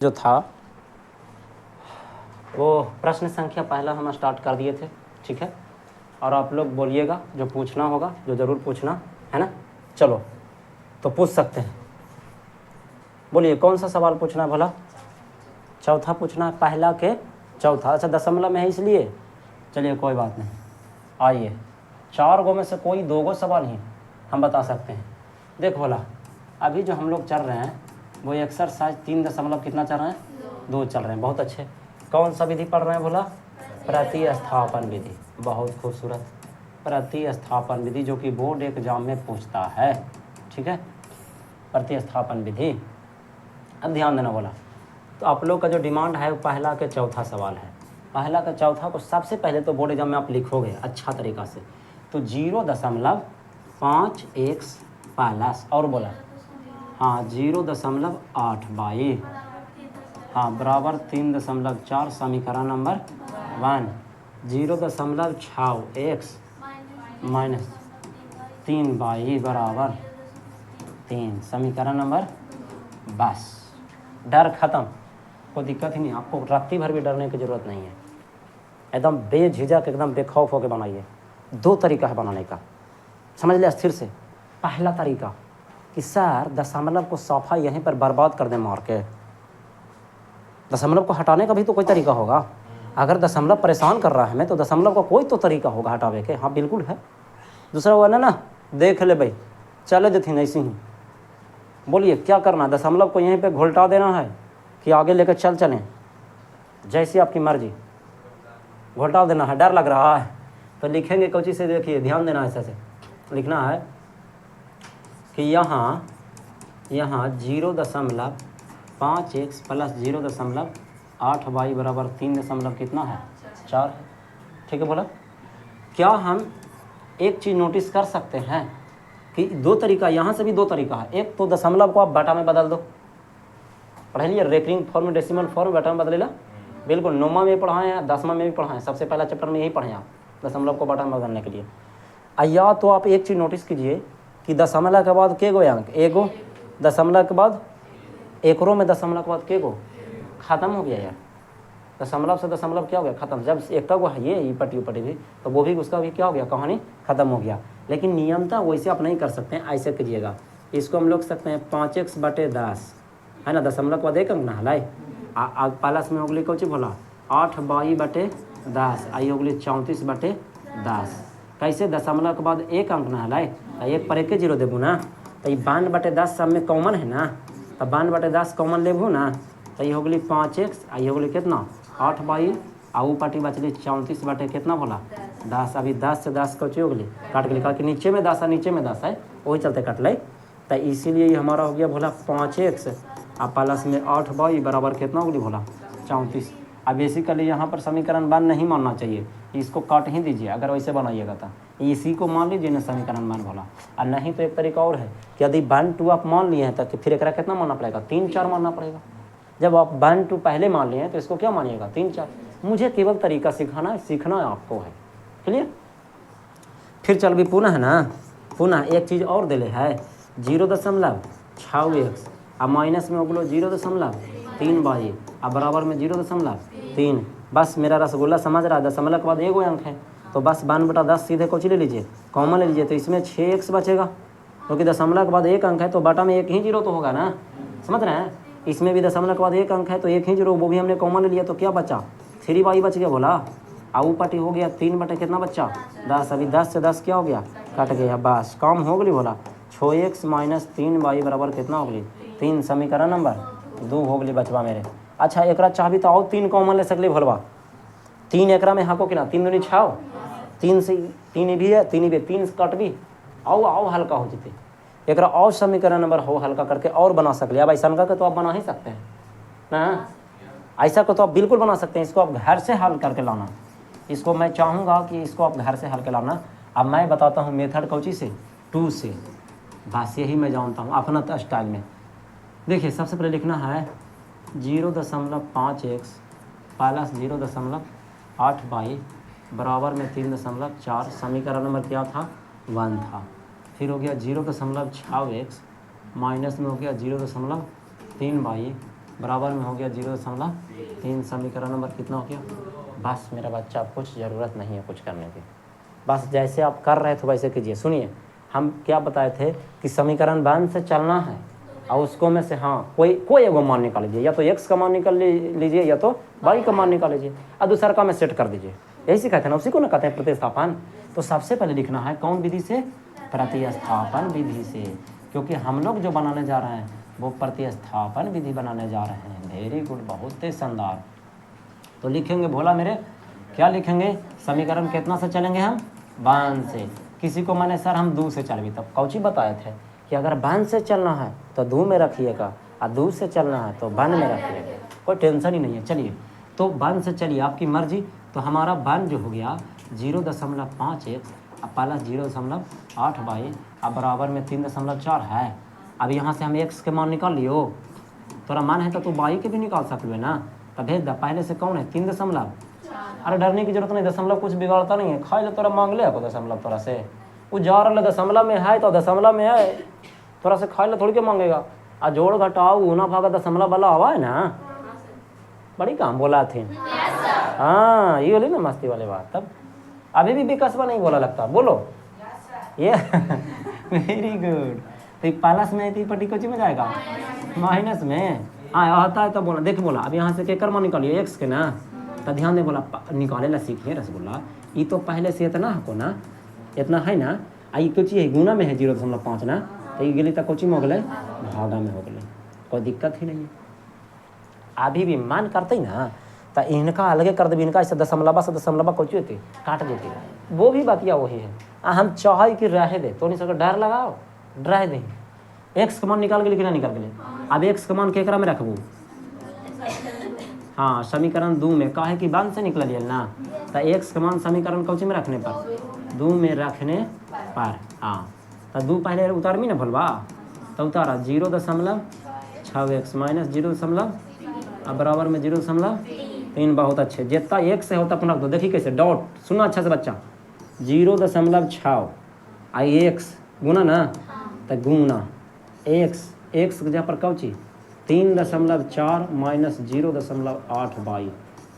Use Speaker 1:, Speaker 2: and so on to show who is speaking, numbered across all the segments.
Speaker 1: जो था वो प्रश्न संख्या पहला हम स्टार्ट कर दिए थे, ठीक है। और आप लोग बोलिएगा जो पूछना होगा, जो ज़रूर पूछना है ना। चलो तो पूछ सकते हैं, बोलिए कौन सा सवाल पूछना है भला। चौथा पूछना है, पहला के चौथा। अच्छा दशमलव में है इसलिए, चलिए कोई बात नहीं। आइए 4 गो में से कोई 2 गो सवाल ही हम बता सकते हैं। देखो भला अभी जो हम लोग चल रहे हैं वो एक्सरसाइज 3 दशमलव कितना चल रहे हैं, 2 चल रहे हैं। बहुत अच्छे। कौन सा विधि पढ़ रहे हैं भला, प्रतिस्थापन विधि। बहुत खूबसूरत, प्रतिस्थापन विधि जो कि बोर्ड एग्जाम में पूछता है, ठीक है। प्रतिस्थापन विधि। अब ध्यान देना बोला, तो आप लोग का जो डिमांड है वो पहला के चौथा सवाल है। पहला का चौथा को सबसे पहले तो बोर्ड एग्जाम में आप लिखोगे अच्छा तरीका से, तो 0.5x प्लस और बोला हाँ 0.8y हाँ बराबर 3.4 समीकरण नंबर 1। 0.6x माइनस 3y बराबर 3 समीकरण नंबर। बस डर खत्म, कोई दिक्कत ही नहीं। आपको रात्रि भर भी डरने की ज़रूरत नहीं है, एकदम बेझिझक एकदम बेखौफ होकर बनाइए। 2 तरीका है बनाने का, समझ लिया स्थिर से। पहला तरीका कि सर दशमलव को साफा यहीं पर बर्बाद कर दें मार के। दशमलव को हटाने का भी तो कोई तरीका होगा। अगर दशमलव परेशान कर रहा है हमें तो दशमलव का कोई तो तरीका होगा हटावे के। हाँ बिल्कुल है। दूसरा हुआ ना देख ले भाई, चले जो थी ऐसी ही। बोलिए क्या करना, दशमलव को यहीं पे घुलटा देना है कि आगे लेकर चलें, जैसी आपकी मर्जी। घुलटा देना है, डर लग रहा है तो लिखेंगे कोची से। देखिए ध्यान देना है, ऐसे से लिखना है कि यहाँ 0.5x प्लस 0.8y बराबर 3 कितना है 4 है, ठीक है। बोला क्या हम एक चीज़ नोटिस कर सकते हैं कि 2 तरीका, यहाँ से भी 2 तरीका है। एक तो दशमलव को आप बटा में बदल दो, पढ़ लिया रेकरिंग फॉर्म, डेसिमल फॉर्म बटा में बदलेला। बिल्कुल 9वां में पढ़ाए हैं, 10वां में भी पढ़ाए हैं, सबसे पहला चैप्टर में यही पढ़े आप दशमलव को बटा में बदलने के लिए। या तो आप एक चीज़ नोटिस कीजिए कि दशमलव के बाद के गो अंक, एगो दशमलव के बाद एक रो में दशमलव के बाद के गो खत्म हो गया यार। दशमलव से दशमलव क्या हो गया खत्म। जब एक का वो है ये पटी भी तो वो भी उसका भी क्या हो गया, कहानी खत्म हो गया। लेकिन नियमता वैसे आप नहीं कर सकते हैं, ऐसे कीजिएगा। इसको हम लोग सकते हैं 5x/10 है ना, दशमलव के बाद एक अंक ना हलाई प्लस में होगली कौची बोला 8y/10 आई होगली 34/10। कैसे दशमलव के बाद एक अंक ना हलाई तो एक पर एक 0 देबू ना, तो ये 52/10 सब में कॉमन है ना, तो 52/10 कॉमन लेबू ना, तो ये होगली 5x आई होगली कितना 8y आ ऊ पार्टी बचली 34 कितना बोला 10। अभी 10 से 10 कौची होगली काट के लिखा कि नीचे में 10 है, नीचे में 10 है, वही चलते कट लाई। तो इसीलिए ये हमारा हो गया भोला 5x आ प्लस में 8y बराबर कितना होगी भोला 34। अब बेसिकली यहाँ पर समीकरण 1 नहीं मानना चाहिए, इसको काट ही दीजिए। अगर वैसे बनाइएगा तो इसी को मान लीजिए ना समीकरण 1 भोला। और नहीं तो एक तरीका और है कि यदि 1 2 आप मान लिए हैं तो फिर एक कितना मानना पड़ेगा 3 4 मानना पड़ेगा। जब आप 1 2 पहले मान लिए हैं तो इसको क्या मानिएगा 3 4। मुझे केवल तरीका सीखना है आपको है, क्लियर। फिर चल भी पुनः ना, पुनः एक चीज़ और दिले है 0.6x आ माइनस में होगलो 0.3y आ बराबर में 0.3। बस मेरा रसगुल्ला समझ रहा है, दशमलव के बाद एगो अंक है तो बस 52/10 सीधे कुछ ले लीजिए, कॉमन ले लीजिए, तो इसमें 6x बचेगा क्योंकि दशमलव के बाद एक अंक है तो बटा में एक ही 0 तो होगा ना, समझ रहे हैं। इसमें भी दशमलव के बाद एक अंक है तो एक ही 0, वो भी हमने कॉमन ले लिया तो क्या बचा 3y बच गया बोला। आ ऊ पार्टी हो गया 3 कितना बच्चा 10। अभी 10 से 10 क्या हो गया कट गया, बस काम हो गई बोला 6x माइनस 3y बराबर कितना हो गई 3 समीकरण नंबर 2 हो गई बचवा मेरे। अच्छा एकरा चाहबी तो आओ 3 कॉमन ले सकली भोलवा, 3 एकरा में हाको कि ना 3 दूनी 6, 3 से 3 भी है 3 भी 3 कट भी आओ हल्का हो जाते। एकरा और समीकरण नंबर हो हल्का करके और बना सकले। अब ऐसा का तो आप बना ही सकते हैं ना, ऐसा को तो आप बिल्कुल बना सकते हैं। इसको आप घर से हल करके लाना, इसको मैं चाहूँगा कि इसको आप घर से हल के लाना। अब मैं बताता हूँ मेथड कौची से 2 से, बस यही मैं जानता हूँ अपना स्टाइल में। देखिए सबसे पहले लिखना है 0.5x प्लस 0.8y बराबर में 3.4 समीकरण नंबर क्या था 1 था। फिर हो गया 0.6x माइनस में हो गया 0.3y बराबर में हो गया 0.3। समीकरण नंबर कितना हो गया? बस मेरा बच्चा, अब कुछ ज़रूरत नहीं है कुछ करने की, बस जैसे आप कर रहे थे वैसे कीजिए। सुनिए, हम क्या बताए थे कि समीकरण 1 से चलना है और उसको में से कोई एगो मान निकाल लीजिए, या तो x का मान निकाल लीजिए या तो y का मान निकाल लीजिए और दूसरा का में सेट कर दीजिए। यही सिखाते हैं ना, उसी को ना कहते हैं प्रतिस्थापन। तो सबसे पहले लिखना है कौन विधि से? प्रतिस्थापन विधि से, क्योंकि हम लोग जो बनाने जा रहे हैं वो प्रतिस्थापन विधि बनाने जा रहे हैं। वेरी गुड, बहुत ही शानदार। तो लिखेंगे भोला मेरे, क्या लिखेंगे? समीकरण कितना से चलेंगे हम? 1 से। किसी को मैंने सर हम 2 से चल, तब कौची बताए थे कि अगर 1 से चलना है तो 2 में रखिएगा और 2 से चलना है तो 1 में रखिएगा, कोई टेंशन ही नहीं है। चलिए तो 1 से चलिए, आपकी मर्जी। तो हमारा 1 जो हो गया 0.5x और प्लस 0.8y अब बराबर में 3.4 है। अब यहाँ से हम x के मान निकाल लियो, तोरा मान है तो तू y के भी निकाल सकते ना। तब भेज दा, पहले से कौन है? 3। अरे डरने की जरूरत नहीं, दशमलव कुछ बिगाड़ता नहीं है। खाई ले तोरा मांग ले को दशमलव, तोरा से वो जा रहा दशमलव में है तो दशमलव में है, तोरा से खाई ले थोड़ी के मांगेगा। आ जोड़ घटाओ ऊना भागा दशमलव वाला हवा है ना, बड़ी काम बोला थे। हाँ ये बोली ना मस्ती वाले बात। तब अभी भी विकसवा नहीं बोला लगता, बोलो ये वेरी गुड। तो प्लस में थी पट्टी कोची में जाएगा? माइनस में। हाँ आता है तो बोला, देख बोला अब यहाँ से केकर मान निकालिए? x के ना। तो ध्यान दे बोला, निकाले ला सीखिए रसगुल्ला। ये तो पहले से इतना है को ना, इतना है ना, आई कुछ है गुना में है 0.5 ना, तो ये गली तक कोची में हो गए भागा में हो गए, कोई दिक्कत ही नहीं है। अभी भी मान करते ही ना तो इनका अलगे कर दे, इनका ऐसे दशमलवा से दशमलवा कोची होती काट देती, वो भी बातिया वही है। हम चाहे कि रह दे तो नहीं सके, डर लगाओ रह दे। x का मान निकाल के लेकिन निकाल के ले। अब x का मान केकरा में रखबू? हाँ समीकरण 2 में, काहे कि 1 से निकल ना, तो x का मान समीकरण कौची में रखने पर? 2 में रखने पर। हाँ तो 2 पहले उतारमी ना भलवा, तो उतारा 0.6x माइनस 0. अब बराबर में 0.3। बहुत अच्छे, जितना एक से होता अपना रख दो। देखिए कैसे डॉट, सुना अच्छा से बच्चा, 0.6 आई x गुना ना, तो गुना x के जहाँ पर कौची 3.4 माइनस 0.8y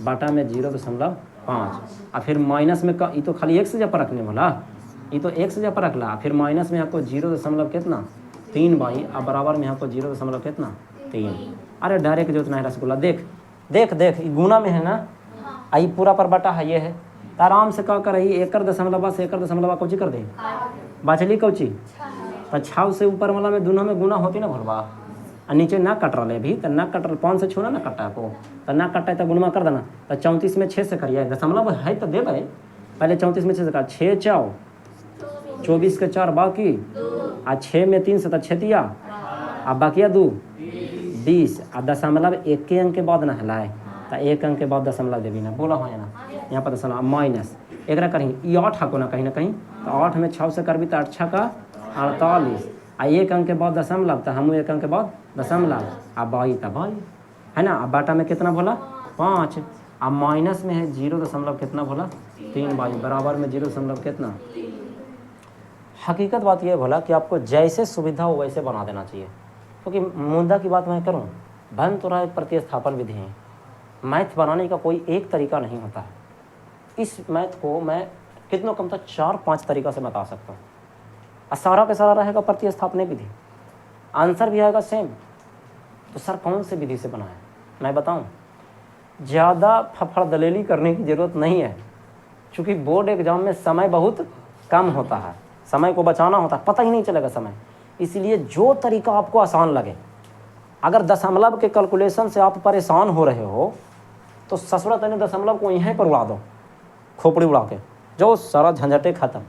Speaker 1: बाटा में 0.5 और फिर माइनस में ये तो खाली x जहाँ पर रखने वाला, ये तो x जहाँ पर रखला, फिर माइनस में आपको 0.3y और बराबर में आपको 0.3। अरे डायरेक्ट जो इतना है रसगुल्ला, देख देख देख गुना में है ना, आई पूरा पर बटा है ये है, तो आराम से क्या कर रही 1.5 से 1.5 कौची कर दे, बचली कौची तो 6 से ऊपर वाला में दोनों में गुना होती ना भरवा, और नीचे ना कट रहा है अभी, तो ना कट रहा 5 से छोड़ा ना कटा को, तो ना कटा है तो गुणमा कर देना। तो 34 में 6 से करिए, दशमलव है तो दे भाई, पहले 34 में 6 से कर, 6 4 24 के 4 बाकी, आ 6 में 3 से तो 6 दिया, अब बाकिया 2 20, आ दशमलव एक के अंक के बाद ना हलाए, तो एक अंक के बाद दशमलव देवी ना, बोला हो ना यहाँ पर दशमलव माइनस एक कहीं ये 8 हको ना कहीं, तो 8 में 6 से करबी तो 8 6 का 48, आ एक अंक के बाद दशमलव, तो हम एक अंक के बाद दशमलव, आ बाई तो बाई है ना, आ बाटा में कितना बोला 5, आ माइनस में है 0. कितना बोला 3 बाई बराबर में 0. कितना। हकीकत बात यह बोला कि आपको जैसे सुविधा हो वैसे बना देना चाहिए, क्योंकि मुद्दा की बात मैं करूं, बन तो रहा एक प्रतिस्थापन विधि है, मैथ बनाने का कोई एक तरीका नहीं होता है। इस मैथ को मैं कितना कम था 4-5 तरीका से बता सकता हूँ, और सारा का सारा रहेगा प्रतिस्थापन विधि, आंसर भी आएगा सेम। तो सर कौन से विधि से बनाए मैं बताऊं, ज़्यादा फफड़ दलेली करने की ज़रूरत नहीं है, क्योंकि बोर्ड एग्जाम में समय बहुत कम होता है, समय को बचाना होता है, पता ही नहीं चलेगा समय। इसलिए जो तरीका आपको आसान लगे, अगर दशमलव के कैलकुलेशन से आप परेशान हो रहे हो तो ससुरा तने दशमलव को यहीं पर उड़ा दो, खोपड़ी उड़ा के, जो सारा झंझटे खत्म।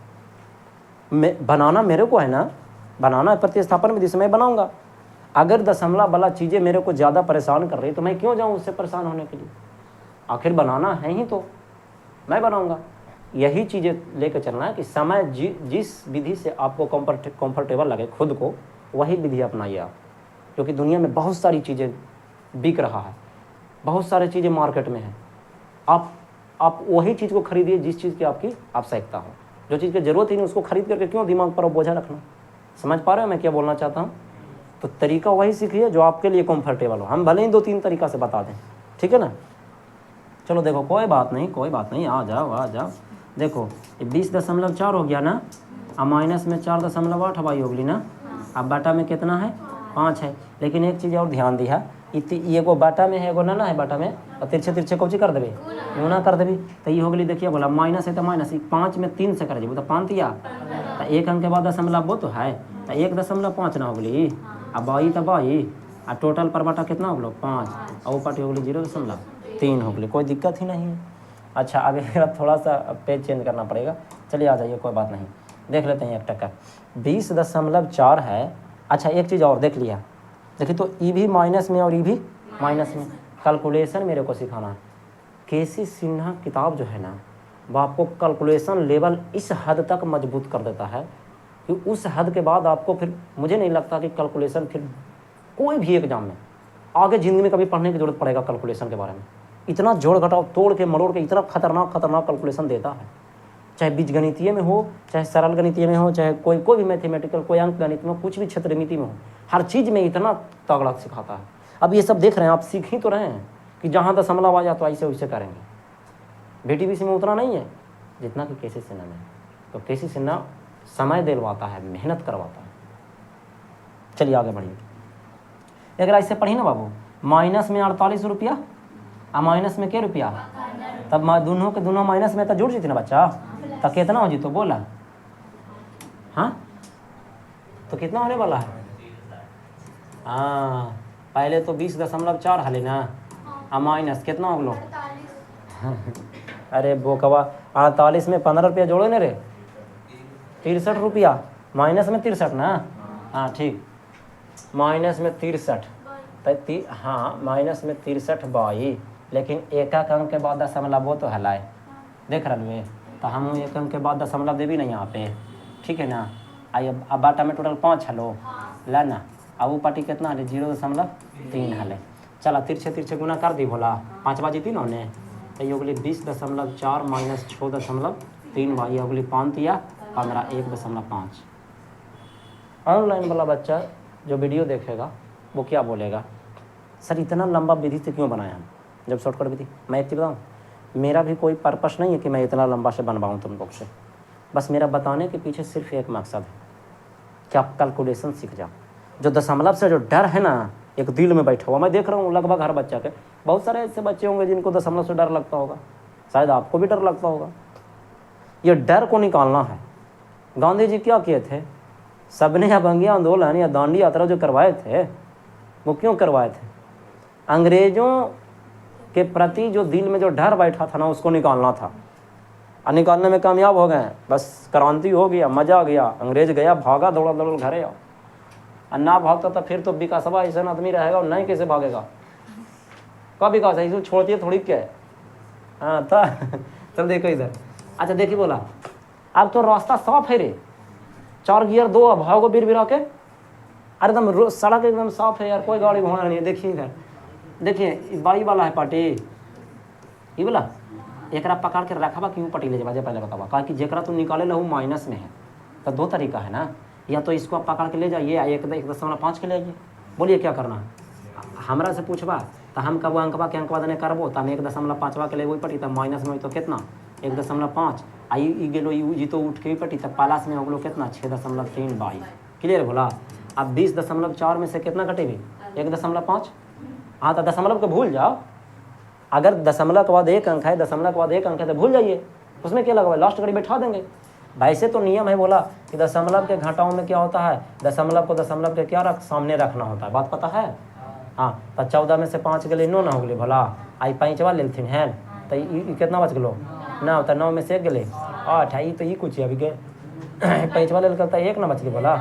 Speaker 1: बनाना मेरे को है ना, बनाना है प्रतिस्थापन विधि से मैं बनाऊंगा। अगर दशमलव वाला चीज़ें मेरे को ज़्यादा परेशान कर रही तो मैं क्यों जाऊं उससे परेशान होने के लिए, आखिर बनाना है ही तो मैं बनाऊंगा। यही चीज़ें लेकर चलना है कि समय जिस विधि से आपको कंफर्टेबल लगे खुद को, वही विधि अपनाइए आप, क्योंकि दुनिया में बहुत सारी चीज़ें बिक रहा है, बहुत सारी चीज़ें मार्केट में है। आप वही चीज़ को खरीदिए जिस चीज़ की आपकी आवश्यकता हो, जो चीज़ की ज़रूरत ही नहीं उसको खरीद करके क्यों दिमाग पर बोझा रखना। समझ पा रहे हो मैं क्या बोलना चाहता हूँ। तो तरीका वही सीखिए जो आपके लिए कंफर्टेबल हो। हम भले ही 2-3 तरीका से बता दें, ठीक है ना। चलो देखो कोई बात नहीं, आ जाओ। देखो ये 20.4 हो गया ना, अब माइनस में 4.8 हवाई हो गई ना। अब बाटा में कितना है 5 है। लेकिन एक चीज़ और ध्यान दी है, एगो बाटा में है एगो ना है बाटा में, और तिरछे कौची कर देवे गुना कर देवी। तो ये हो गई, देखिए बोला माइनस है तो माइनस 5 में 3 से कर देबो तो 5 तिया, तो एक अंक के बाद दशमलव वो तो है, तो 1.5 ना हो गई। अब बाई तो बाई, और टोटल पर बाटा कितना हो गलो 5, और ऊपर हो गई 0.3 हो गई। कोई दिक्कत ही नहीं है। अच्छा अब थोड़ा सा पेज चेंज करना पड़ेगा। चलिए आ जाइए, कोई बात नहीं, देख लेते हैं 1 टक्का 20.4 है। अच्छा एक चीज़ और देख लिया, देखिए तो ई भी माइनस में और ई भी माइनस में। कैलकुलेशन मेरे को सिखाना है। केसी सिन्हा किताब जो है ना, वो आपको कैलकुलेशन लेवल इस हद तक मजबूत कर देता है कि उस हद के बाद आपको फिर मुझे नहीं लगता कि कैलकुलेशन फिर कोई भी एग्जाम में आगे ज़िंदगी में कभी पढ़ने की जरूरत पड़ेगा कैलकुलेशन के बारे में। इतना जोड़ घटाव तोड़ के मरोड़ के इतना खतरनाक कैलकुलेशन देता है, चाहे बीजगणितीय में हो, चाहे सरल गणितीय में हो, चाहे कोई भी मैथमेटिकल, कोई अंक गणित में, कुछ भी क्षेत्रमिति में हो, हर चीज़ में इतना तगड़ा सिखाता है। अब ये सब देख रहे हैं आप, सीख ही तो रहे हैं कि जहाँ दशमलव आ जाए तो ऐसे वैसे करेंगे। VTBC में उतना नहीं है जितना कि केसी सिन्हा में। तो केसी सिन्हा समय दिलवाता है, मेहनत करवाता है। चलिए आगे बढ़िए। अगर ऐसे पढ़ी ना बाबू, माइनस में 48 रुपया और माइनस में क्या रुपया, तब दोनों के दोनों माइनस में तो जुड़ जीती ना बच्चा, तो कितना हो जी तो बोला, हाँ तो कितना होने वाला है। हाँ पहले तो 20.4 हले ना, और माइनस कितना हो गलो अरे बोकवा 48 में 15 रुपया जोड़ो ना रे, 63 रुपया, माइनस में 63 ना, हाँ ठीक, माइनस में 63, हाँ माइनस में 63 बाई, लेकिन एक अंक के बाद दशमलव वो तो हलाए, देख रहे हो। तो हम एक अंक के बाद दशमलव देवी ना यहाँ पे, ठीक है ना। आई अब बाटा में टोटल 5 हलो ला ना, अब वो पार्टी कितना हले 0.3 हले। चला तिरछे गुना कर दी भोला, 5 बाजी 3 होने, तो ये होगली 20.4 माइनस 6.3 भाई होगली 5 या 15 1.5। ऑनलाइन वाला बच्चा जो वीडियो देखेगा वो क्या बोलेगा, सर इतना लंबा विधि से क्यों बनाया हम, जब शॉर्टकट विधि। मैं एक चीज़ बताऊँ, मेरा भी कोई पर्पस नहीं है कि मैं इतना लंबा से बनवाऊँ तुम लोग से, बस मेरा बताने के पीछे सिर्फ एक मकसद है कि आप कैलकुलेशन सीख जाओ। जो दशमलव से जो डर है ना एक दिल में बैठा हुआ, मैं देख रहा हूँ लगभग हर बच्चा के, बहुत सारे ऐसे बच्चे होंगे जिनको दशमलव से डर लगता होगा, शायद आपको भी डर लगता होगा। ये डर को निकालना है। गांधी जी क्या किए थे, सबने अभंगी आंदोलन या दांडी यात्रा जो करवाए थे, वो क्यों करवाए थे, अंग्रेजों के प्रति जो दिल में जो डर बैठा था ना उसको निकालना था, और निकालने में कामयाब हो गए। बस क्रांति हो गया, मजा आ गया, अंग्रेज गया भागा दौड़ा घरे आओ। और ना भागता तो फिर तो विकासवा ऐसा आदमी रहेगा और नहीं कैसे भागेगा, कब विकास है, इसको छोड़ती है थोड़ी क्या है। हाँ था चल देखो इधर, अच्छा देखिए बोला अब तो रास्ता साफ है रे, 4 गियर 2 भागो बीर बिरा के, अरे एकदम सड़क एकदम साफ है यार, कोई गाड़ी घोड़ा नहीं है। देखिए इधर, देखिए बाई वाला है पार्टी, ये बोला एक पकड़ के रखा क्यों पटी ले जा, पहले बतावा, कहा कि जेकरा तुम निकाले लहू माइनस में है, तो 2 तरीका है ना, या तो इसको आप पकड़ के ले जाइए, 1.5 के ले आइए। बोलिए क्या करना है, हमरा से पूछबा तो हम कब अंकवा के अंकवा देने करबो, तो हम 1.5 के ले वही पटी, तब माइनस में तो कितना 1.5 आई गेलो जी तो उठ के ही पटी, तब प्लस में हो गलो कितना 6.3 बाई। क्लियर बोला। अब 20.4 में से कितना कटेगी 1.5, हाँ तो दशमलव को भूल जाओ, अगर दशमलव के बाद 1 अंक है, दशमलव के बाद 1 अंक है तो भूल जाइए, उसमें क्या लगा लास्ट घड़ी बैठा देंगे। वैसे तो नियम है बोला कि दशमलव के घटाओं में क्या होता है, दशमलव को दशमलव के क्या सामने रखना होता है, बात पता है। हाँ तो 14 में से 5 गए 9 ना हो गए भला, आई 5 लेथिन है, तो कितना बच गलो 9, तो 9 में से 1 गए 8, आई तो ये कुछ अभी गए 5 ले करता 1 ना बच गए बोला,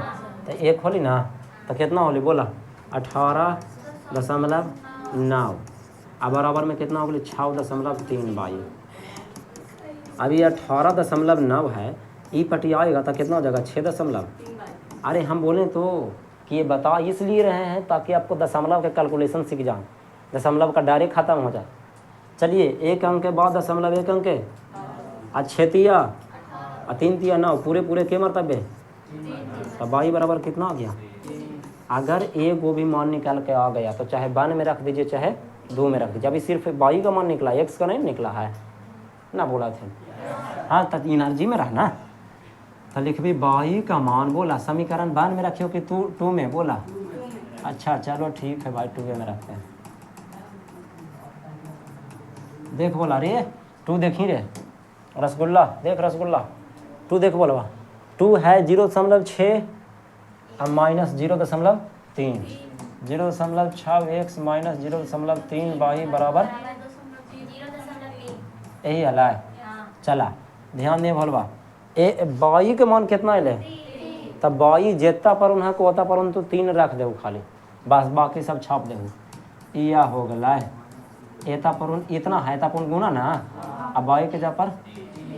Speaker 1: तो 1 होली ना, तो कितना होली बोला 18.9, अब बराबर में कितना हो गया 6.3 बाई। अभी 18.9 है, ई पटी आएगा तो कितना हो जाएगा 6. अरे हम बोलें तो कि ये बता इसलिए रहे हैं ताकि आपको दशमलव के कैलकुलेशन सीख जाए, दशमलव का डायरेक्ट खत्म हो जाए। चलिए 1 अंक के बाद दशमलव 1 अंक के 6 तिया 3 तिया 9 पूरे के मरतबे, तो बाई बराबर कितना आ गया अगर एक वो भी मान निकाल के आ गया तो चाहे 1 में रख दीजिए चाहे 2 में रख दीजिए। अभी सिर्फ y का मान निकला, x का नहीं निकला है ना, बोला थे। हाँ तो एनर्जी में रहना तो लिख भी y का मान बोला समीकरण 1 में रखियो कि 2 में बोला। अच्छा चलो ठीक है भाई 2 में रखते हैं। देख बोला रे 2 देखी रे रसगुल्ला, देख रसगुल्ला 2 देख बोलवा 2 है 0.6 और माइनस 0.3 0.6x माइनस 0.3 y बराबर यही हला है। चला ध्यान दे भोलवा y के मान कितना अल तब y जेता पर उन्हें को होता पर तो 3 रख दे खाली, बस बाकी सब छाप दे। या हो गला एता पर इतना है तपुन गुना ना, अब y के जा पर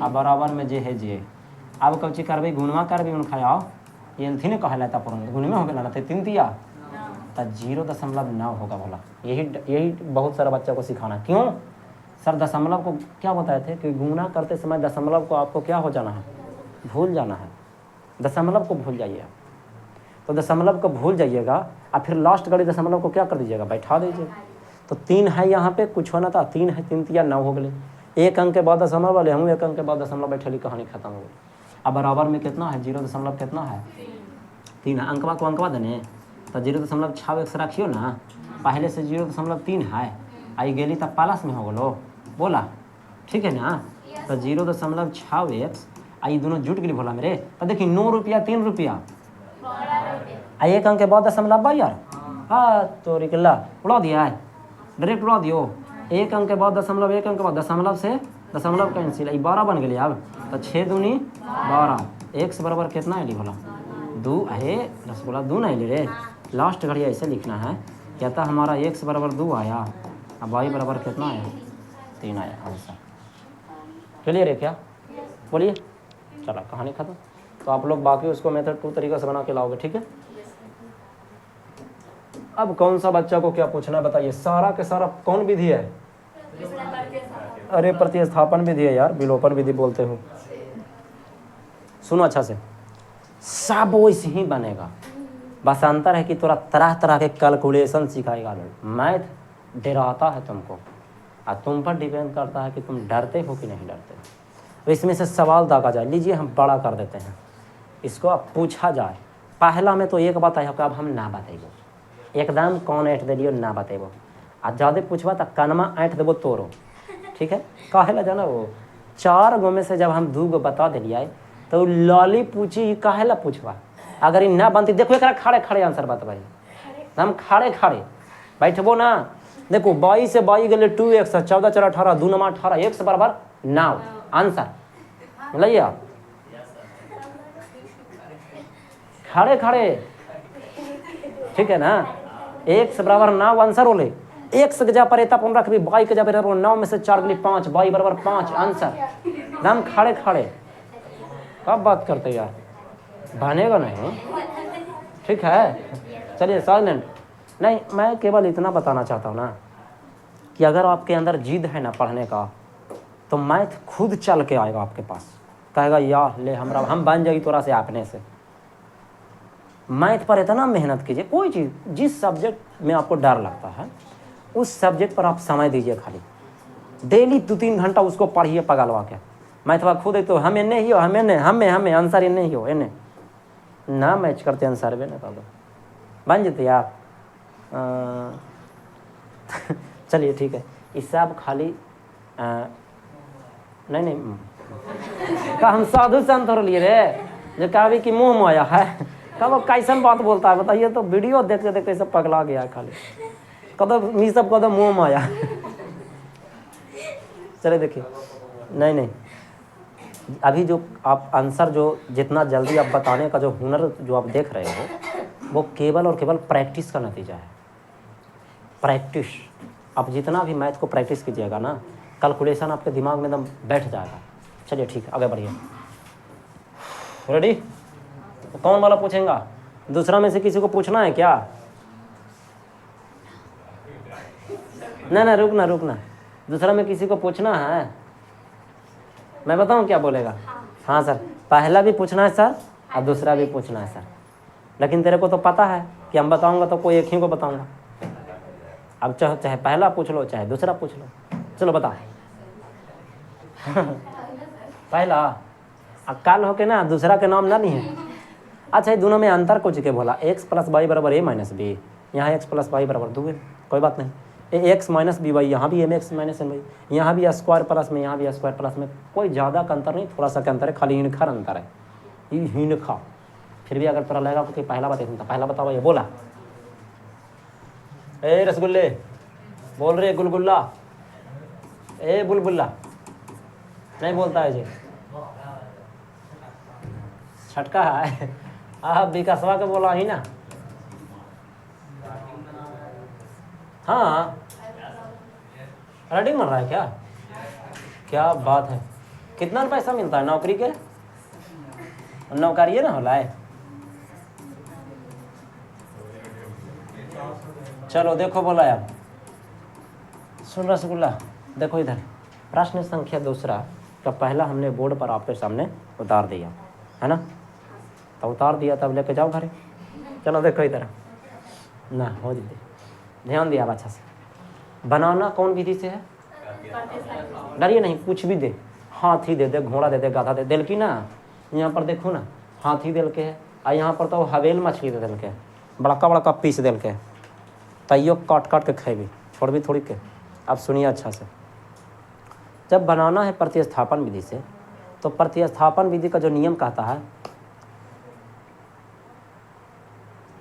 Speaker 1: अब बराबर में जे है जे। अब कब चीज करबे गुणवा करबे उन खाओ ये थी ने कहला तपुर गुण में हो गला ना 3 दिया तो 0.9 होगा बोला। यही बहुत सारा बच्चा को सिखाना। क्यों सर दशमलव को क्या बताए थे कि गुणा करते समय दशमलव को आपको क्या हो जाना है, भूल जाना है। दशमलव को भूल जाइए, तो दशमलव को भूल जाइएगा और फिर लास्ट घड़ी दशमलव को क्या कर दीजिएगा, बैठा दीजिएगा। तो 3 है यहाँ पे कुछ होना था, 3 है 3 तिया 9 हो गए। 1 अंक के बाद दशमलव वाले हम 1 अंक के बाद दशमलव बैठे कहानी खत्म हो गई। अब बराबर में कितना है 0. कितना है 3 है। अंकवा को अंकवा देने तो 0.6x रखियो ना, पहले से 0.3 है आई गेली तब प्लस में हो गलो बोला, ठीक है ना। तो 0.6x आई दोनों जुट गई बोला मेरे। तो देखिए 9 रुपया 3 रुपया आई 1 अंक के बाद दशमलव बा यार। हाँ तो रिकला उड़ा दिया है, डायरेक्ट उड़ा दियो। 1 अंक के बाद दशमलव, 1 अंक के बाद दशमलव से दशमलव कैंसिल, 12 बन गए। अब तो 6 दूनी 12, x बराबर कितना है बोला 2 है। रसगुल्ला 2 नहीं रे, लास्ट घड़ी ऐसे लिखना है कहता हमारा x बराबर 2 आया, अब y बराबर कितना आया 3 आया आंसर। क्लियर है क्या, बोलिए। चला कहानी खत्म। तो आप लोग बाकी उसको मेथड 2 तरीके से बना के लाओगे, ठीक है। अब कौन सा बच्चा को क्या पूछना बताइए। सारा के सारा कौन विधि है, अरे प्रतिस्थापन विधि है यार, विलोपन विधि बोलते हो। सुनो अच्छा से, सब वैसे ही बनेगा, बस अंतर है कि थोड़ा तरह तरह के कैलकुलेशन सिखाएगा। मैथ डराता है तुमको और तुम पर डिपेंड करता है कि तुम डरते हो कि नहीं डरते। तो इसमें से सवाल दागा जाए, लीजिए हम बड़ा कर देते हैं इसको। अब पूछा जाए पहला में तो एक बात है, अब हम ना बतेबो, एकदम कौन ऐठ दिलियो ना बतेबो। आ ज़्यादा पूछबा तो कनमा ऐठ देबो तोरो, ठीक है। काहे ला जाना वो 4 गो में से जब हम 2 गो बता दिलिए तो लॉली पूछी काहे ला पूछबा। अगर ये ना बनती देखो एक खड़े खड़े आंसर बतवाई, हम खड़े खड़े बैठबो ना। देखो 22 से 22 गए 2x 14 4 18 2 9 18 x बराबर 9 आंसर बोलिए। खड़े खड़े ठीक है ना, x बराबर 9 आंसर बोले। x के जा पर एता अपन रख भी y के जा पर 9 में से 4 गली 5 y बराबर 5 आंसर। हम खड़े खड़े कब बात करते यार, बनेगा नहीं, ठीक है। चलिए साइलेंट नहीं, मैं केवल इतना बताना चाहता हूँ ना कि अगर आपके अंदर जिद है ना पढ़ने का तो मैथ खुद चल के आएगा आपके पास, कहेगा यार ले हम बन जाएगी थोड़ा से आपने से। मैथ पर इतना मेहनत कीजिए, कोई चीज़ जिस सब्जेक्ट में आपको डर लगता है उस सब्जेक्ट पर आप समय दीजिए, खाली डेली 2-3 घंटा उसको पढ़िए पगलवा के। मैथ खुद है तो हम इन्हें ही हो, हमें आंसर इन्हें ही हो, इन्हें ना मैच करते आंसर भी ना कर दो बन जाते आप। चलिए ठीक है, इससे आप खाली नहीं का हम साधु संत हो लिए रे जो कभी कि मुँह माया है, कब कैसन बात बोलता है बताइए। तो वीडियो देखते देखते सब पगला गया है खाली, कदम ये सब कदम मुँह माया। चले देखिए, नहीं अभी जो आप आंसर जो जितना जल्दी आप बताने का जो हुनर जो आप देख रहे हो वो केवल और केवल प्रैक्टिस का नतीजा है। प्रैक्टिस, आप जितना भी मैथ को प्रैक्टिस कीजिएगा ना, कैलकुलेशन आपके दिमाग में एकदम बैठ जाएगा। चलिए ठीक, आगे बढ़िए। रेडी, कौन वाला पूछेगा? दूसरा में से किसी को पूछना है क्या? ना रुकना, दूसरा में किसी को पूछना है? मैं बताऊं क्या बोलेगा? हाँ सर, पहला भी पूछना है सर और दूसरा भी पूछना है सर, लेकिन तेरे को तो पता है कि हम बताऊंगा तो कोई एक ही को बताऊंगा। अब चाहे पहला पूछ लो चाहे दूसरा पूछ लो, चलो बताओ। पहला अब काल हो के ना दूसरा के नाम ना नहीं है। अच्छा ये दोनों में अंतर कुछ के बोला, एक्स प्लस वाई बराबर ए माइनस बी, यहाँ एक्स प्लस वाई बराबर 2 है, कोई बात नहीं। एक्स माइनस बी वाई, यहाँ भी M X minus M Y, यहाँ भी स्क्वायर प्लस में, यहाँ भी स्क्वायर प्लस में, कोई ज़्यादा का अंतर नहीं, थोड़ा सा का अंतर है, खाली हिनखर अंतर है, ये हिनखा। फिर भी अगर थोड़ा लगेगा कि पहला बात तो पहला बताओ, ये बोला ए रसगुल्ले बोल रहे गुलगुल्ला, ए बुलबुल्ला नहीं बोलता है जी, छटका है। आप विकासवा के बोला ही ना। हाँ रेडिंग बन रहा है क्या? क्या बात है। कितना पैसा मिलता है नौकरी के? नौकरी ना होला है। चलो देखो बोला यार, सुन रसगुल्ला देखो इधर, प्रश्न संख्या दूसरा का पहला हमने बोर्ड पर आपके सामने उतार दिया है ना, तो उतार दिया तब लेके जाओ घरे। चलो देखो इधर ना, हो दीदी ध्यान दिया अच्छा से। बनाना कौन विधि से है? डरिए नहीं, कुछ भी दे, हाथी दे दे, घोड़ा दे दे, गाधा दे दिल की ना। यहाँ पर देखो ना हाथी दिल के है, और यहाँ पर तो हवेल मछली दे दिल के, बड़का बड़का पीस दिल के, तैयो काट काट के खेबी, छोड़ भी थोड़ी के। अब सुनिए अच्छा से, जब बनाना है प्रतिस्थापन विधि से, तो प्रतिस्थापन विधि का जो नियम कहता है,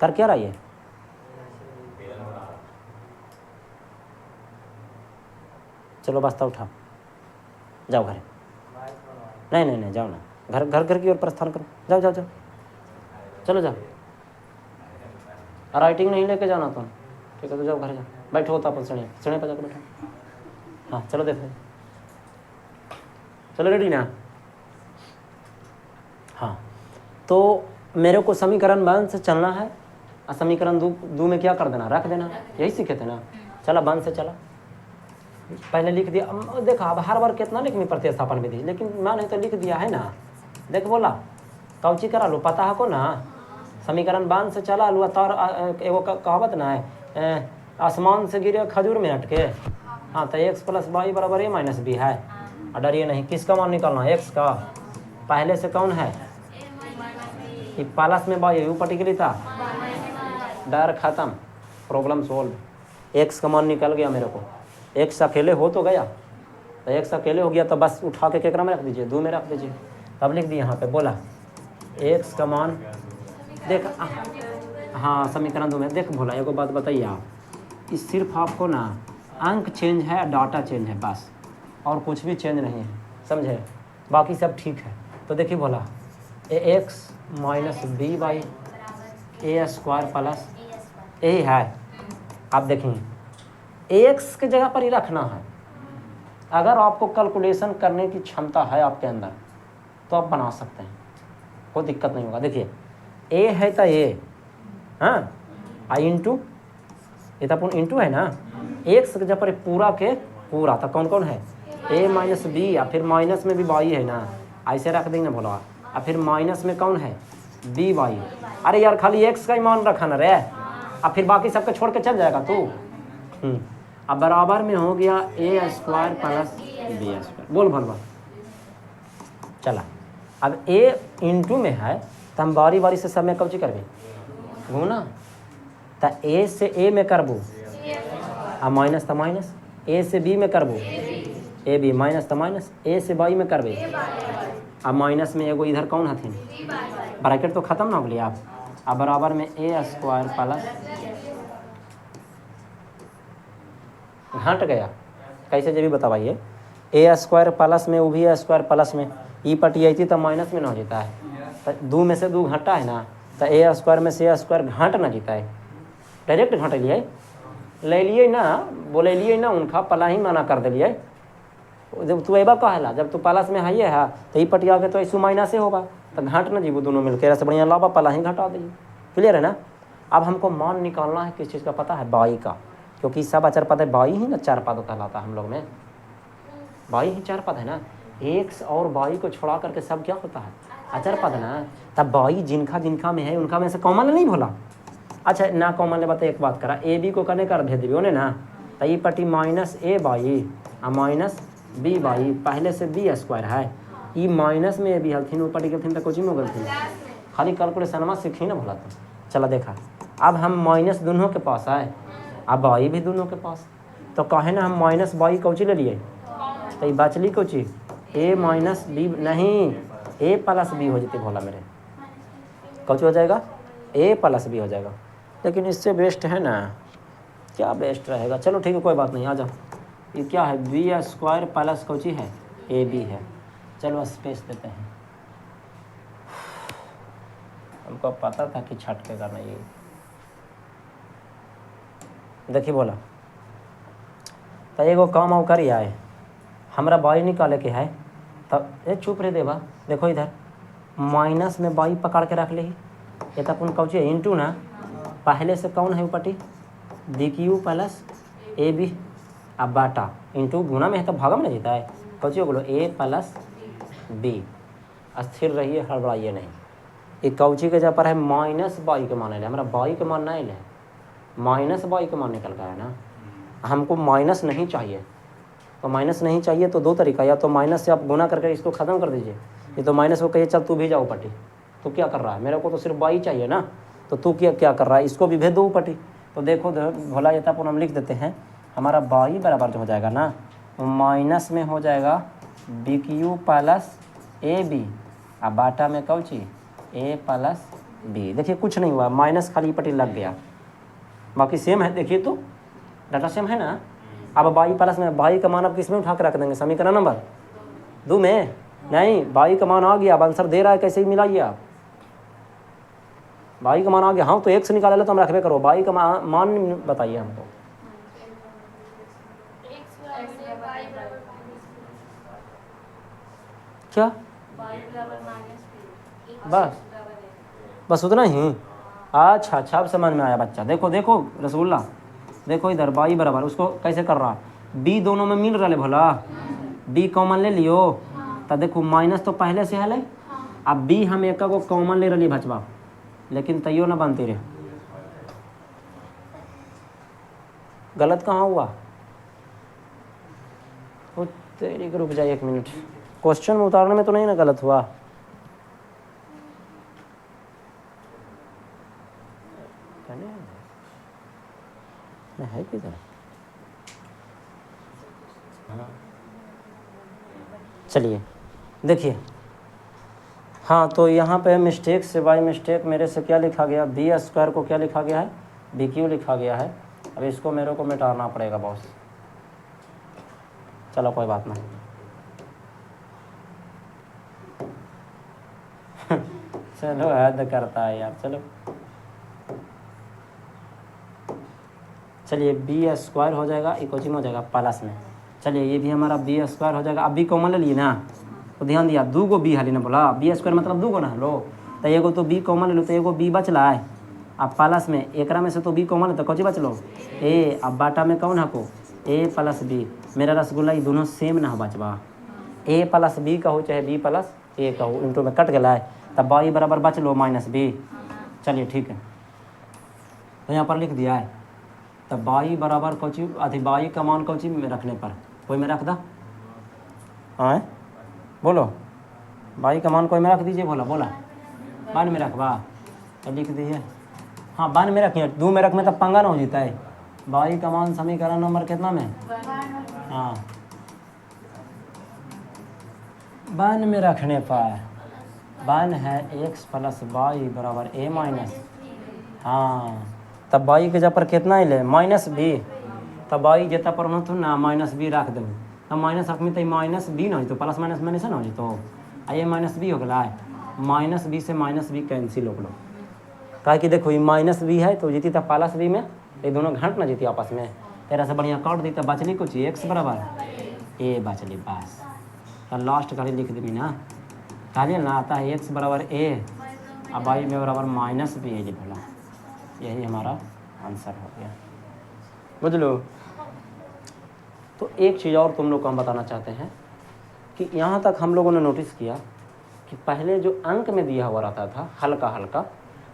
Speaker 1: कर क्या रहा है? चलो बस्ता उठाओ, जाओ घरे। नहीं नहीं नहीं जाओ ना, घर घर घर की ओर प्रस्थान करो, जाओ जाओ जाओ, चलो जाओ। राइटिंग नहीं लेके जाना तुम, ठीक है? तो जाओ घर जाओ, बैठो तो अपन सड़े पर जाकर बैठो। हाँ चलो देखो, चलो रेडी ना। हाँ तो मेरे को समीकरण 1 से चलना है, और समीकरण 2 में क्या कर देना, रख देना, यही सीखे थे ना। चला 1 से चला, पहले लिख दिया। देखा अब हर बार कितना लिखनी प्रतिस्थापन विधि, लेकिन मैंने तो लिख दिया है ना। देख बोला कौची करा लो, पता है को ना, समीकरण 1 से चला लो। तार एगो कहावत ना है, आसमान से गिरे खजूर में हटके। हाँ तो एक्स प्लस वाई बराबर ए माइनस बी है। और डरिए नहीं, किसका मान निकालना है? एक्स का। पहले से कौन है? प्लस में वाई यू पर्टिकुलर था, डर खत्म, प्रॉब्लम सोल्व। एक्स का मान निकल गया मेरे को। एक्स अकेले हो तो गया, तो एक्स अकेले हो गया तो बस उठा के केकरा में रख दीजिए, 2 में रख दीजिए। तब लिख दिए यहाँ पे, बोला एक्स का मान देख। हाँ समीकरण 2 में देख, बोला एगो बात बताइए आप, इस सिर्फ आपको ना अंक चेंज है, डाटा चेंज है बस, और कुछ भी चेंज नहीं है, समझे? बाकी सब ठीक है। तो देखिए बोला a x minus B by a square plus a है। आप देखें एक्स के जगह पर ही रखना है। अगर आपको कैलकुलेशन करने की क्षमता है आपके अंदर तो आप बना सकते हैं, कोई दिक्कत नहीं होगा। देखिए ए है तो ए, हाँ आई इंटू, ये तो अपन इंटू है ना, एक्स के जगह पर पूरा के पूरा, तो कौन कौन है? ए माइनस बी, या फिर माइनस में भी वाई है ना, ऐसे रख देंगे ना बोला। और फिर माइनस में कौन है? B Y. अरे यार खाली एक्स का ही मान रखा ना रे, अब फिर बाकी सबके छोड़ के चल जाएगा तू। अब बराबर में हो गया ए स्क्वायर प्लस बी स्क्वायर। बोल भल बोल, चला। अब ए इंटू में है तो हम बारी बारी से सब में कौची करबे, गुना। तो ए से ए में करबू, आ माइनस तो माइनस, ए से बी में करबू, ए बी, माइनस तो माइनस, ए से बाई में करबे, अब माइनस में एगो इधर कौन हथिन, ब्रैकेट तो खत्म ना हो गया आप। अब बराबर में ए स्क्वायर प्लस, घट गया कैसे जे भी बताइए, ए स्क्वायर प्लस में वो भी ए स्क्वायर प्लस में, ई पटी थी तो माइनस में ना हो जाता है, तो 2 में से 2 घटा है ना, तो ए स्क्वायर में से ए स्क्वायर घट ना जीता है, डायरेक्ट घट लिए ले लिए ना, बोले लिए ना, उनका पला ही मना कर दिलिए। जब तू एबा कहला, जब तू प्लस में है है तो ई पटिया के तो ऐसू माइनस से होगा, तो घाट ना जीवो दोनों मिलकर, ऐसे बढ़िया लावा पला ही घटा दिए। क्लियर है ना? अब हमको मान निकालना है किस चीज़ का, पता है? बाई का, क्योंकि सब अचर पद है, बाई ही ना चार पद कहलाता है हम लोग में, बाई ही चार पद है ना। एक्स और बाई को छोड़ा करके सब क्या होता है? अचर पद ना। तब बाई जिनका जिनका में है उनका में से कॉमन नहीं भोला, अच्छा ना कॉमन ले बताए एक बात करा ए बी को कने कर भेज दियो ने ना तो ये पट्टी माइनस ए बाई आ माइनस बी बाई पहले से बी स्क्वायर है ये माइनस में ए बी हलथिन ऊपर गलथिन तो कोचिंग में गलथिन खाली कैलकुलेशन में सीखी ना भला तो चला देखा अब हम माइनस दोनों के पास है अब बाई भी दोनों के पास तो कहे ना हम माइनस बाई कौची ले लिए तो ये बचली कौची ए माइनस बी नहीं ए प्लस बी हो जाती भोला मेरे कौची हो जाएगा ए प्लस बी हो जाएगा लेकिन इससे बेस्ट है ना क्या बेस्ट रहेगा चलो ठीक है कोई बात नहीं आ जाओ ये क्या है बी स्क्वायर प्लस कौची है ए बी है चलो स्पेस देते हैं हमको पता था कि छटके करना ये देखिए बोला तो एगो काम आउ करिए आए हमरा बाई निकाले के है तब ये चुप रहे देवा देखो इधर माइनस में बाई पकड़ के रख ली ये तो अपन कौची है इंटू ना पहले से कौन है पट्टी D Q plus A B अब बाटा इंटू गुना में है तो भागा में नहीं जीता है कौची बोलो ए प्लस बी स्थिर रहिए हड़बड़ाइए नहीं ये कौची के जगह पर है माइनस बाई के मान ले हमारा बाई के मान नहीं ले माइनस बाई के मान निकल गया है ना हमको माइनस नहीं चाहिए तो माइनस नहीं चाहिए तो दो तरीका या तो माइनस से आप गुना करके इसको ख़त्म कर दीजिए ये तो माइनस को कहिए चल तू भी जाओ पट्टी तो क्या कर रहा है मेरे को तो सिर्फ बाई चाहिए ना तो तू क्या कर रहा है इसको भी भेज दो पट्टी तो देखो भोला यथापूर्ण हम लिख देते हैं हमारा बाई बराबर जो हो जाएगा ना तो माइनस में हो जाएगा B Q plus A B अब बाटा में कौची ए प्लस बी देखिए कुछ नहीं हुआ माइनस खाली पट्टी लग गया बाकी सेम है देखिए तो डाटा सेम है ना अब बाई प्लस में बाई का मान अब किस में उठा के रख देंगे समीकरण नंबर 2 में नहीं बाई का मान आ गया अब आंसर दे रहा है कैसे ही मिलाइए आप बाई का मान आ गया हाँ तो एक से निकाले तो हम रखबे करो बाई का मान बताइए हमको क्या बस उतना ही अच्छा अच्छा अब समझ में आया बच्चा देखो देखो रसगुल्ला देखो इधर बाई बराबर उसको कैसे कर रहा बी दोनों में मिल रहा भोला बी कॉमन ले लियो तो देखो माइनस तो पहले से है अब बी हम एक को कॉमन ले रही बचवा लेकिन तैयो ना बनती रहे गलत कहाँ हुआ वो तेरी रुक जाए 1 मिनट क्वेश्चन में उतारने में तो नहीं ना गलत हुआ है किधर चलिए देखिए हाँ तो यहाँ पे मिस्टेक से बाई मिस्टेक मेरे से क्या लिखा गया बी स्क्वायर को क्या लिखा गया है बी क्यू लिखा गया है अब इसको मेरे को मिटाना पड़ेगा बॉस चलो कोई बात नहीं चलो हद करता है यार चलो चलिए बी स्क्वायर हो जाएगा इक्वल हो जाएगा प्लस में चलिए ये भी हमारा बी स्क्वायर हो जाएगा अब बी कॉमन ले लिए ना तो ध्यान दिया 2 गो बी हाली ना बोला बी स्क्वायर मतलब 2 गो ना लो तो एगो तो बी कॉमन ले लो तो एगो बी बचला है अब प्लस में एकरा में से तो बी कॉमन है तो कौची बचलो ए अब बाटा में कौन हको ए प्लस बी मेरा रसगुल्ला ये दोनों सेम ना हो बचवा ए प्लस बी का हो चाहे बी प्लस ए का हो इंटू में कट गया है तब बाई बराबर बच लो माइनस बी चलिए ठीक है तो यहाँ पर लिख दिया है तब बाई बराबर कौची अथी बाई का मान कौची में रखने पर कोई में रख दा हाँ बोलो बाई का मान कोई में रख दीजिए बोला बोला 1 में रखवा तो लिख दीजिए हाँ 1 में रखिए 2 में रख में तब पंगा ना हो जाता है बाई का मान समीकरण नंबर कितना में हाँ 1 में रखने पर 1 है एक्स प्लस बाई बराबर ए माइनस हाँ तब बाई के जगह पर कितना ही ले माइनस बी तब बाई जता पर हो तो ना माइनस बी रख दें तब माइनस रख में तो माइनस बी ना हो तो प्लस माइनस माइनस ना हो तो आ ये माइनस बी हो गया है माइनस बी से माइनस बी कैंसिल हो गलो कहा कि देखो ये माइनस बी है तो जीती तब प्लस बी में ये दोनों घंट ना जीती आपस में तेरा से बढ़िया काट दी तब बचली कुछ एक्स बराबर ए बचली बस तो लास्ट खाली लिख दी ना खाली ना आता है एक्स बराबर ए अब बाई में बराबर माइनस बी है जी भला यही हमारा आंसर हो गया बुझ लो। तो एक चीज़ और तुम लोग को हम बताना चाहते हैं कि यहाँ तक हम लोगों ने नोटिस किया कि पहले जो अंक में दिया हुआ रहता था हल्का हल्का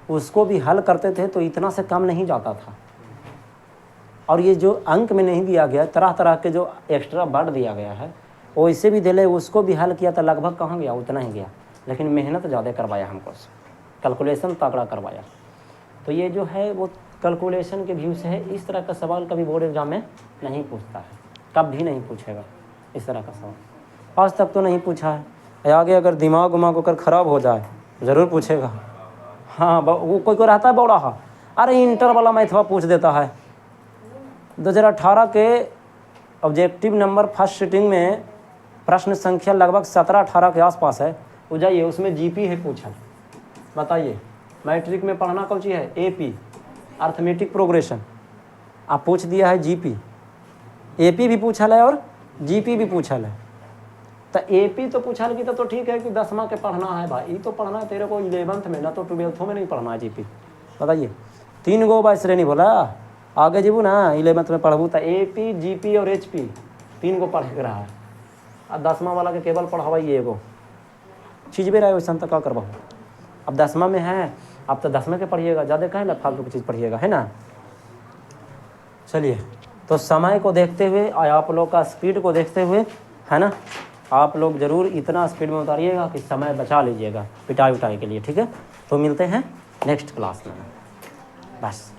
Speaker 1: उसको भी हल करते थे तो इतना से कम नहीं जाता था। और ये जो अंक में नहीं दिया गया, तरह तरह के जो एक्स्ट्रा वर्ड दिया गया है वो इससे भी दिले, उसको भी हल किया तो लगभग कहाँ गया, उतना ही गया, लेकिन मेहनत ज़्यादा करवाया हमको, कैलकुलेशन तगड़ा करवाया। तो ये जो है वो कैलकुलेशन के व्यू से है। इस तरह का सवाल कभी बोर्ड एग्जाम में नहीं पूछता है, कभी नहीं पूछेगा इस तरह का सवाल, आज तक तो नहीं पूछा है। आगे अगर दिमाग उमाग होकर ख़राब हो जाए ज़रूर पूछेगा। हाँ, वो कोई रहता है बौड़ा, हाँ अरे इंटर वाला मैथवा पूछ देता है। 2018 के ऑब्जेक्टिव नंबर फर्स्ट सिटिंग में प्रश्न संख्या लगभग 17-18 के आसपास है, वो जाइए उसमें जीपी है पूछा, बताइए मैट्रिक में पढ़ना कौन सी है, एपी अर्थमेटिक प्रोग्रेशन, आप पूछ दिया है जीपी, एपी भी पूछल है और जीपी भी पूछल है। तो एपी तो पूछल की तो ठीक है कि 10वां के पढ़ना है भाई, तो पढ़ना है तेरे को 11th में, ना तो 12th में नहीं पढ़ना है जीपी। बताइए 3 गो बाई श्रेणी बोला, आगे जीबू ना 11th में पढ़बू तो एपी जीपी और एचपी 3 गो पढ़ के रहा है, और 10वां वाला के केवल पढ़ावाई एगो चीज़ भी रहे वैसा तक का करवा। अब 10वां में है, अब तो 10वें के पढ़िएगा, ज़्यादा कहे ना फालतू की चीज़ पढ़िएगा, है ना। चलिए, तो समय को देखते हुए और आप लोग का स्पीड को देखते हुए, है ना, आप लोग ज़रूर इतना स्पीड में उतारिएगा कि समय बचा लीजिएगा पिटाई उटाई के लिए, ठीक है। तो मिलते हैं नेक्स्ट क्लास में, बस।